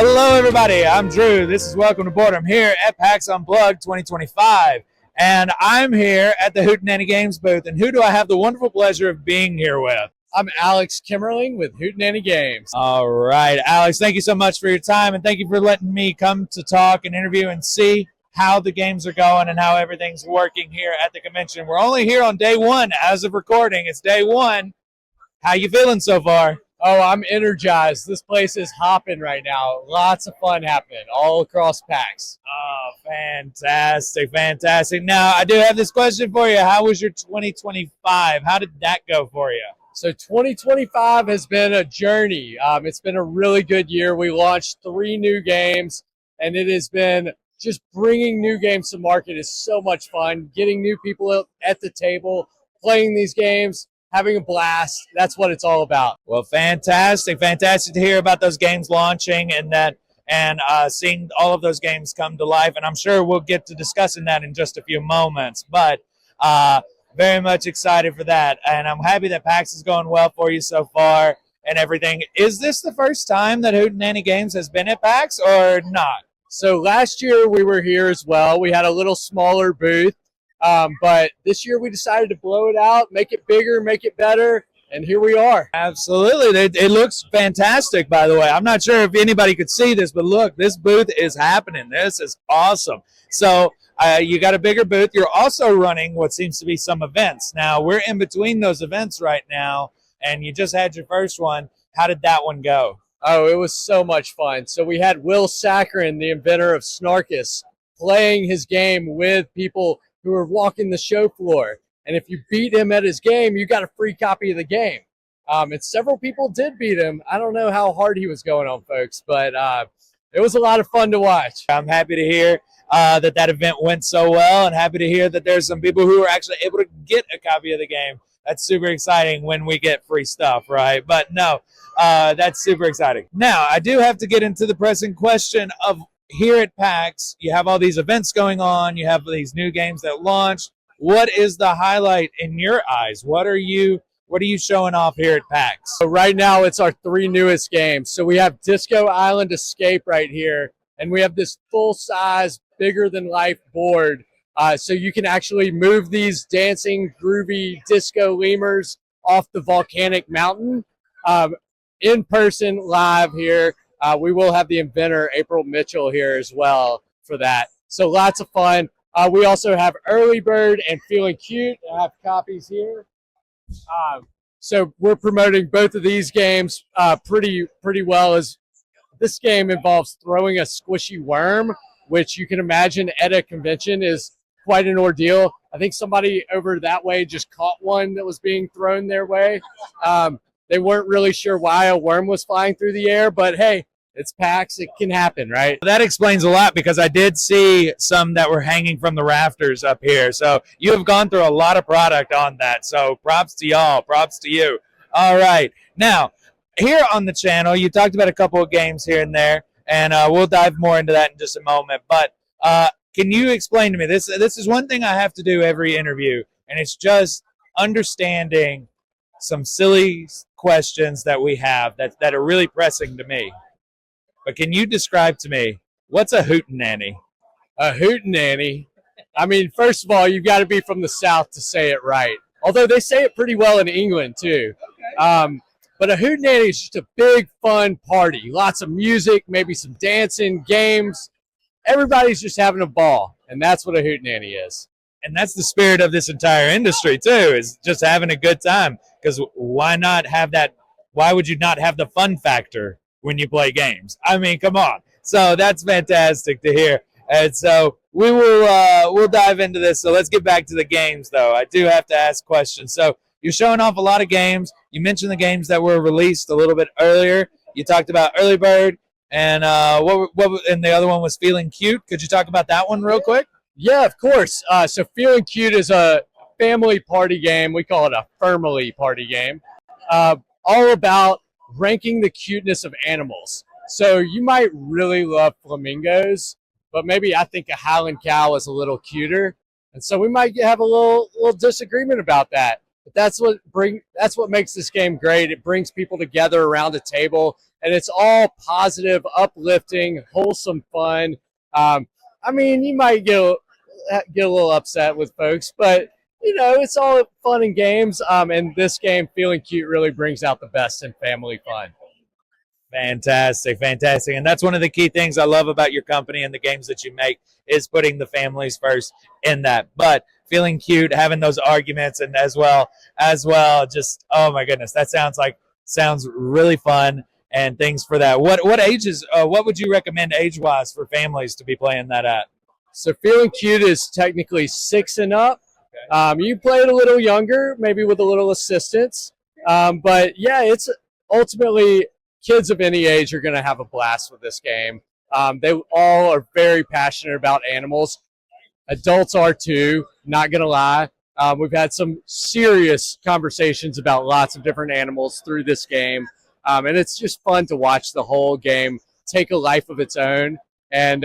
Hello, everybody. I'm Drew. This is Welcome to Boredom here at PAX Unplugged 2025. And I'm here at the Hootenanny Games booth. And who do I have the wonderful pleasure of being here with? I'm Alex Kimmerling with Hootenanny Games. All right, Alex, thank you so much for your time. And thank you for letting me come to talk and interview and see how the games are going and how everything's working here at the convention. We're only here on day one as of recording. It's day one. How you feeling so far? Oh, I'm energized. This place is hopping right now. Lots of fun happening all across PAX. Oh, fantastic, fantastic. Now, I do have this question for you. How was your 2025? How did that go for you? So 2025 has been a journey. It's been a really good year. We launched 3 new games, and it has been just bringing new games to market is so much fun. Getting new people at the table, playing these games, having a blast. That's what it's all about. Well, fantastic. Fantastic to hear about those games launching and seeing all of those games come to life. And I'm sure we'll get to discussing that in just a few moments. But very much excited for that. And I'm happy that PAX is going well for you so far and everything. Is this the first time that Hootenanny Games has been at PAX or not? So last year we were here as well. We had a little smaller booth. But this year we decided to blow it out, make it bigger, make it better, and here we are. Absolutely. It looks fantastic, by the way. I'm not sure if anybody could see this, but look, this booth is happening. This is awesome. So you got a bigger booth. You're also running what seems to be some events. Now, we're in between those events right now, and you just had your first one. How did that one go? Oh, it was so much fun. So we had Will Saccharin, the inventor of Snarkus, playing his game with people who are walking the show floor. And if you beat him at his game, you got a free copy of the game. And several people did beat him. I don't know how hard he was going on folks, but it was a lot of fun to watch. I'm happy to hear that event went so well, and happy to hear that there's some people who are actually able to get a copy of the game. That's super exciting when we get free stuff, right? But no, that's super exciting. Now, I do have to get into the pressing question of here at PAX, you have all these events going on. You have these new games that launch. What is the highlight in your eyes? What are you showing off here at PAX? So right now, it's our 3 newest games. So we have Disco Island Escape right here, and we have this full-size, bigger-than-life board. So you can actually move these dancing, groovy disco lemurs off the volcanic mountain in person, live here. We will have the inventor, April Mitchell, here as well for that. So lots of fun. We also have Early Bird and Feeling Cute. I have copies here. So we're promoting both of these games pretty well. As this game involves throwing a squishy worm, which you can imagine at a convention is quite an ordeal. I think somebody over that way just caught one that was being thrown their way. They weren't really sure why a worm was flying through the air, but hey, it's PAX. It can happen, right? That explains a lot because I did see some that were hanging from the rafters up here. So you have gone through a lot of product on that. So props to y'all. Props to you. All right. Now, here on the channel, you talked about a couple of games here and there, and we'll dive more into that in just a moment. But can you explain to me, this is one thing I have to do every interview, and it's just understanding some silly questions that we have that are really pressing to me. But can you describe to me, what's a hootenanny? A hootenanny? I mean, first of all, you've got to be from the South to say it right. Although they say it pretty well in England, too. Okay. But a hootenanny is just a big, fun party. Lots of music, maybe some dancing, games. Everybody's just having a ball, and that's what a hootenanny is. And that's the spirit of this entire industry, too, is just having a good time. Because why not have that? Why would you not have the fun factor when you play games? I mean, come on. So that's fantastic to hear. And so we will we'll dive into this. So let's get back to the games, though. I do have to ask questions. So you're showing off a lot of games. You mentioned the games that were released a little bit earlier. You talked about Early Bird, and and the other one was Feeling Cute. Could you talk about that one real quick? Yeah, of course. So Feeling Cute is a family party game. We call it a family party game. All about ranking the cuteness of animals. So you might really love flamingos, but maybe I think a Highland cow is a little cuter. And so we might have a little disagreement about that. But that's what makes this game great. It brings people together around a table, and it's all positive, uplifting, wholesome fun. I mean, you might get a little upset with folks, but it's all fun and games. And this game, Feeling Cute, really brings out the best in family fun. Fantastic, fantastic. And that's one of the key things I love about your company and the games that you make is putting the families first in that. But Feeling Cute, having those arguments, and as well, just oh my goodness, that sounds really fun and things for that. What ages? What would you recommend age wise for families to be playing that at? So Feeling Cute is technically 6 and up. You play it a little younger, maybe with a little assistance. But yeah, it's ultimately kids of any age are going to have a blast with this game. They all are very passionate about animals. Adults are too, not going to lie. We've had some serious conversations about lots of different animals through this game. And it's just fun to watch the whole game take a life of its own. And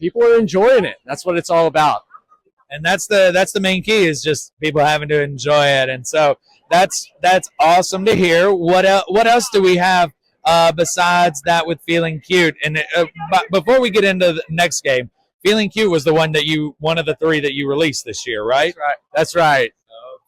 people are enjoying it. That's what it's all about. And that's the main key is just people having to enjoy it. And so that's awesome to hear. What else do we have besides that with Feeling Cute? And before we get into the next game, Feeling Cute was one of the 3 that you released this year, right? That's right.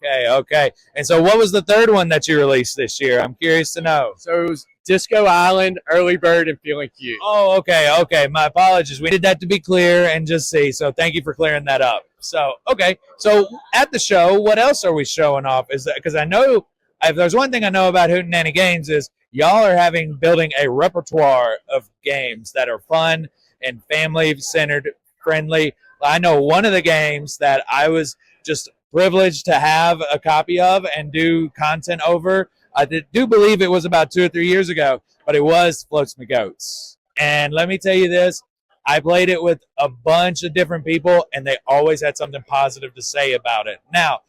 Okay. And so what was the third one that you released this year? I'm curious to know. So it was Disco Island, Early Bird, and Feeling Cute. Oh, okay. My apologies. We did that to be clear and just see. So thank you for clearing that up. So, okay. So at the show, what else are we showing off? Is that because I know if there's one thing I know about Hootenanny Games is y'all are building a repertoire of games that are fun and family-centered, friendly. I know one of the games that I was just privileged to have a copy of and do content over. I do believe it was about 2 or 3 years ago, but it was Floats Me Goats. And let me tell you this, I played it with a bunch of different people, and they always had something positive to say about it. Now,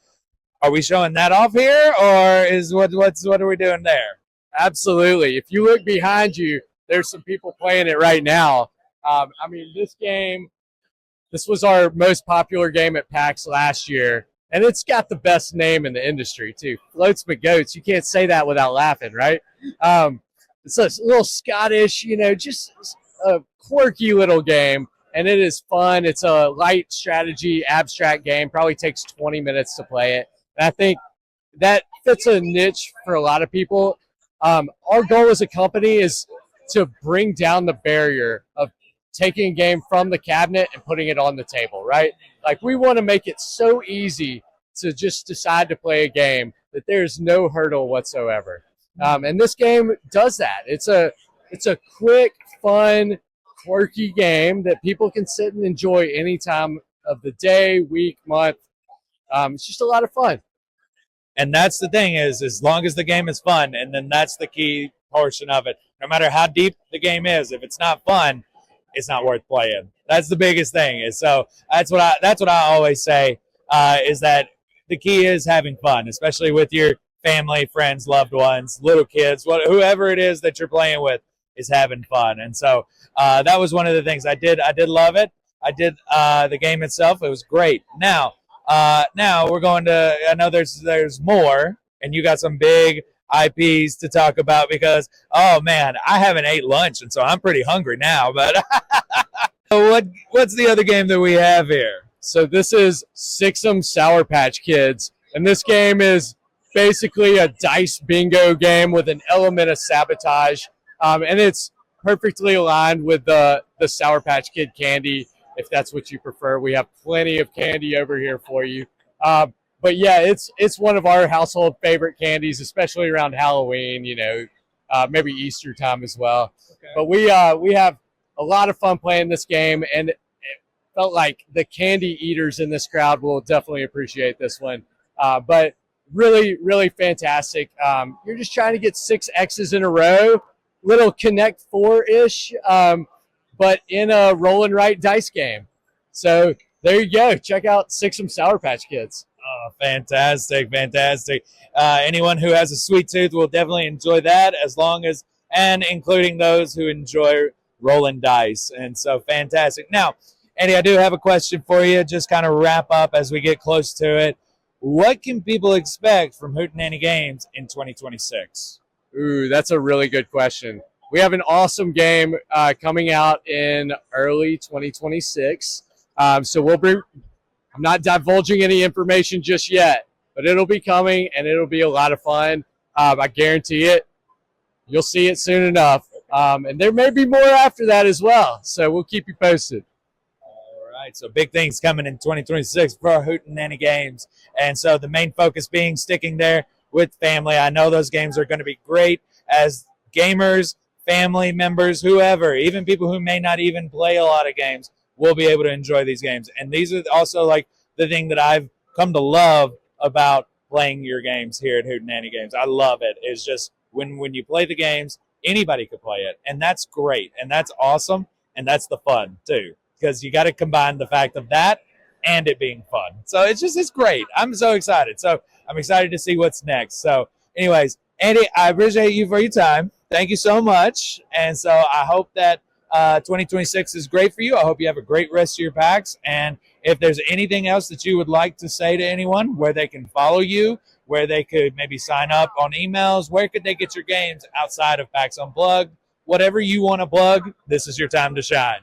are we showing that off here, or is what are we doing there? Absolutely. If you look behind you, there's some people playing it right now. I mean, this was our most popular game at PAX last year, and it's got the best name in the industry, too. Floats Me Goats. You can't say that without laughing, right? It's a little Scottish, just a quirky little game, and it is fun. It's a light strategy, abstract game. Probably takes 20 minutes to play it. And I think that fits a niche for a lot of people. Our goal as a company is to bring down the barrier of taking a game from the cabinet and putting it on the table, right? Like, we want to make it so easy to just decide to play a game that there's no hurdle whatsoever. And this game does that. It's a quick, fun, quirky game that people can sit and enjoy any time of the day, week, month. It's just a lot of fun. And that's the thing is, as long as the game is fun, and then that's the key portion of it. No matter how deep the game is, if it's not fun, it's not worth playing. That's the biggest thing. Is so that's what I always say is that the key is having fun, especially with your family, friends, loved ones, little kids, whoever it is that you're playing with is having fun. And so that was one of the things I did love it. I did the game itself. It was great. Now we're going to. I know there's more, and you got some big IPs to talk about because oh man, I haven't ate lunch, and so I'm pretty hungry now. But what's the other game that we have here? So this is Six'em Sour Patch Kids, and this game is basically a dice bingo game with an element of sabotage, and it's perfectly aligned with the Sour Patch Kid candy. If that's what you prefer, we have plenty of candy over here for you. But yeah, it's one of our household favorite candies, especially around Halloween. Maybe Easter time as well. Okay. But we have a lot of fun playing this game, and it felt like the candy eaters in this crowd will definitely appreciate this one. But really, really fantastic. You're just trying to get 6 X's in a row, little Connect 4-ish. But in a roll and write dice game. So there you go. Check out Six'em Sour Patch Kids. Oh, fantastic. Anyone who has a sweet tooth will definitely enjoy that, and including those who enjoy rolling dice. And so fantastic. Now, Andy, I do have a question for you. Just kind of wrap up as we get close to it. what can people expect from Hootenanny Games in 2026? Ooh, that's a really good question. We have an awesome game coming out in early 2026. So we'll bring. I'm not divulging any information just yet, but it'll be coming and it'll be a lot of fun. I guarantee it. You'll see it soon enough. And there may be more after that as well. So we'll keep you posted. All right, so big things coming in 2026 for our Hootenanny Games. And so the main focus being sticking there with family. I know those games are going to be great as gamers, family members, whoever, even people who may not even play a lot of games will be able to enjoy these games. And these are also like the thing that I've come to love about playing your games here at Hootenanny Games. I love it. It's just when you play the games, anybody could play it. And that's great. And that's awesome. And that's the fun too. Because you got to combine the fact of that and it being fun. So it's great. I'm so excited. So I'm excited to see what's next. So anyways, Andy, I appreciate you for your time. Thank you so much. And so I hope that 2026 is great for you. I hope you have a great rest of your PAX. And if there's anything else that you would like to say to anyone, where they can follow you, where they could maybe sign up on emails, where could they get your games outside of PAX Unplugged? Whatever you want to plug, this is your time to shine.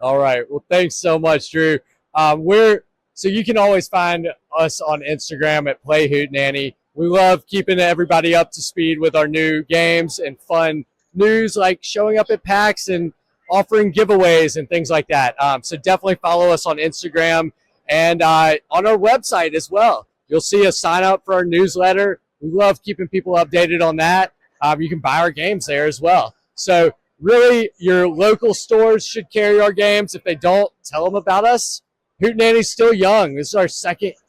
All right. Well, thanks so much, Drew. So you can always find us on Instagram at Play Hootenanny. We love keeping everybody up to speed with our new games and fun news, like showing up at PAX and offering giveaways and things like that. So definitely follow us on Instagram and on our website as well. You'll see us sign up for our newsletter. We love keeping people updated on that. You can buy our games there as well. So really, your local stores should carry our games. If they don't, tell them about us. Hootenanny's still young. This is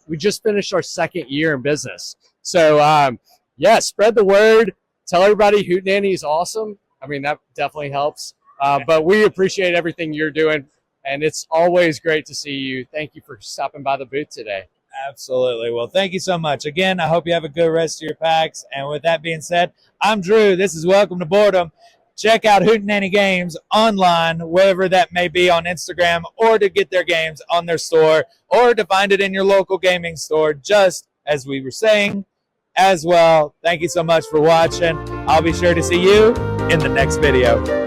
we just finished our second year in business. So, yeah, spread the word. Tell everybody Hootenanny is awesome. I mean, that definitely helps. But we appreciate everything you're doing, and it's always great to see you. Thank you for stopping by the booth today. Absolutely. Well, thank you so much. Again, I hope you have a good rest of your PAX. And with that being said, I'm Drew. This is Welcome to Boredom. Check out Hootenanny Games online, wherever that may be, on Instagram, or to get their games on their store, or to find it in your local gaming store, just as we were saying as well. Thank you so much for watching. I'll be sure to see you in the next video.